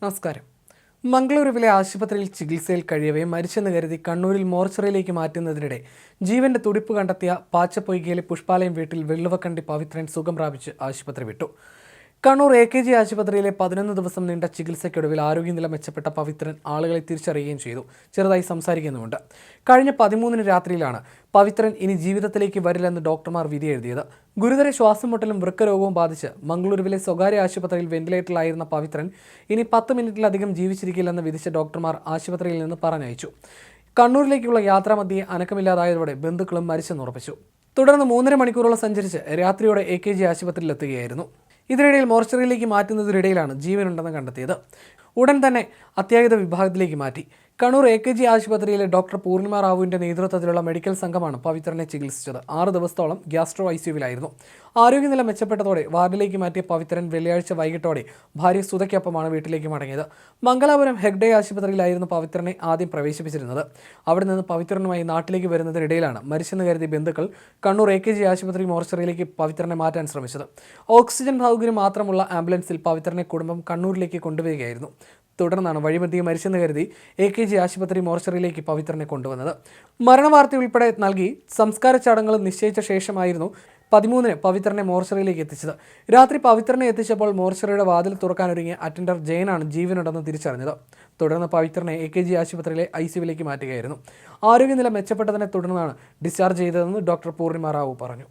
നമസ്കാരം. മംഗളൂരുവിലെ ആശുപത്രിയിൽ ചികിത്സയിൽ കഴിയവേ മരിച്ചെന്ന് കരുതി കണ്ണൂരിൽ മോർച്ചറിയിലേക്ക് മാറ്റുന്നതിനിടെ ജീവന്റെ തുടിപ്പ് കണ്ടെത്തിയ പാച്ചപ്പൊയ്കയിലെ പുഷ്പാലയം വീട്ടിൽ വെള്ളുവക്കണ്ടി പവിത്രൻ സുഖം പ്രാപിച്ച് ആശുപത്രി വിട്ടു. കണ്ണൂർ AKG ആശുപത്രിയിലെ 11 ദിവസം നീണ്ട ചികിത്സയ്ക്കൊടുവിൽ ആരോഗ്യനില മെച്ചപ്പെട്ട പവിത്രൻ ആളുകളെ തിരിച്ചറിയുകയും ചെയ്തു. ചെറുതായി സംസാരിക്കുന്നുമുണ്ട്. കഴിഞ്ഞ 13 രാത്രിയിലാണ് പവിത്രൻ ഇനി ജീവിതത്തിലേക്ക് വരില്ലെന്ന് ഡോക്ടർമാർ വിധി എഴുതിയത്. ഗുരുതര ശ്വാസം മുട്ടലും വൃക്കരോഗവും ബാധിച്ച് മംഗളൂരുവിലെ സ്വകാര്യ ആശുപത്രിയിൽ വെന്റിലേറ്ററിലായിരുന്ന പവിത്രൻ ഇനി 10 മിനിറ്റിലധികം ജീവിച്ചിരിക്കില്ലെന്ന് വിധിച്ച ഡോക്ടർമാർ ആശുപത്രിയിൽ നിന്ന് പറഞ്ഞയച്ചു. കണ്ണൂരിലേക്കുള്ള യാത്രാമധ്യേ അനക്കമില്ലാതായതോടെ ബന്ധുക്കളും മരിച്ചെന്നുറപ്പിച്ചു. തുടർന്ന് 3.5 മണിക്കൂറോളം സഞ്ചരിച്ച് രാത്രിയോടെ AKG ആശുപത്രിയിലെത്തുകയായിരുന്നു. ഇതിനിടയിൽ മോർച്ചറിയിലേക്ക് മാറ്റുന്നതിനിടയിലാണ് ജീവനുണ്ടെന്ന് കണ്ടെത്തിയത്. ഉടൻ തന്നെ അത്യാഹിത വിഭാഗത്തിലേക്ക് മാറ്റി. കണ്ണൂർ AKG ആശുപത്രിയിലെ ഡോക്ടർ പൂർണിമ റാവുവിന്റെ നേതൃത്വത്തിലുള്ള മെഡിക്കൽ സംഘമാണ് പവിത്രനെ ചികിത്സിച്ചത്. 6 ദിവസത്തോളം ഗ്യാസ്ട്രോ ICUവിലായിരുന്നു. ആരോഗ്യനില മെച്ചപ്പെട്ടതോടെ വാർഡിലേക്ക് മാറ്റിയ പവിത്രൻ വെള്ളിയാഴ്ച വൈകിട്ടോടെ ഭാര്യ സുധയ്ക്കൊപ്പമാണ് വീട്ടിലേക്ക് മടങ്ങിയത്. മംഗലാപുരം ഹെഗ്ഡേ ആശുപത്രിയിലായിരുന്നു പവിത്രനെ ആദ്യം പ്രവേശിപ്പിച്ചിരുന്നത്. അവിടെ നിന്ന് പവിത്രനുമായി നാട്ടിലേക്ക് വരുന്നതിനിടയിലാണ് മരിച്ചെന്ന് കരുതിയ ബന്ധുക്കൾ കണ്ണൂർ AKG ആശുപത്രി മോർച്ചറിയിലേക്ക് പവിത്രനെ മാറ്റാൻ ശ്രമിച്ചത്. ഓക്സിജൻ സൗകര്യം മാത്രമുള്ള ആംബുലൻസിൽ പവിത്രനെ കുടുംബം കണ്ണൂരിലേക്ക് കൊണ്ടുവരികയായിരുന്നു. തുടർന്നാണ് വഴിമധ്യേ മരിച്ചെന്ന് കരുതി AKG ആശുപത്രി മോർച്ചറിയിലേക്ക് പവിത്രനെ കൊണ്ടുവന്നത്. മരണവാർത്ത ഉൾപ്പെടെ നൽകി സംസ്കാര ചടങ്ങുകൾ നിശ്ചയിച്ച ശേഷമായിരുന്നു 13-ന് പവിത്രനെ മോർച്ചറിയിലേക്ക് എത്തിച്ചത്. രാത്രി പവിത്രനെ എത്തിച്ചപ്പോൾ മോർച്ചറിയുടെ വാതിൽ തുറക്കാനൊരുങ്ങിയ അറ്റൻഡർ ജയനാണ് ജീവനുണ്ടെന്ന് തിരിച്ചറിഞ്ഞത്. തുടർന്ന് പവിത്രനെ AKG ആശുപത്രിയിലെ ICUവിലേക്ക് മാറ്റുകയായിരുന്നു. ആരോഗ്യനില മെച്ചപ്പെട്ടതിനെ തുടർന്നാണ് ഡിസ്ചാർജ് ചെയ്തതെന്ന് ഡോക്ടർ പൂർണിമ റാവു പറഞ്ഞു.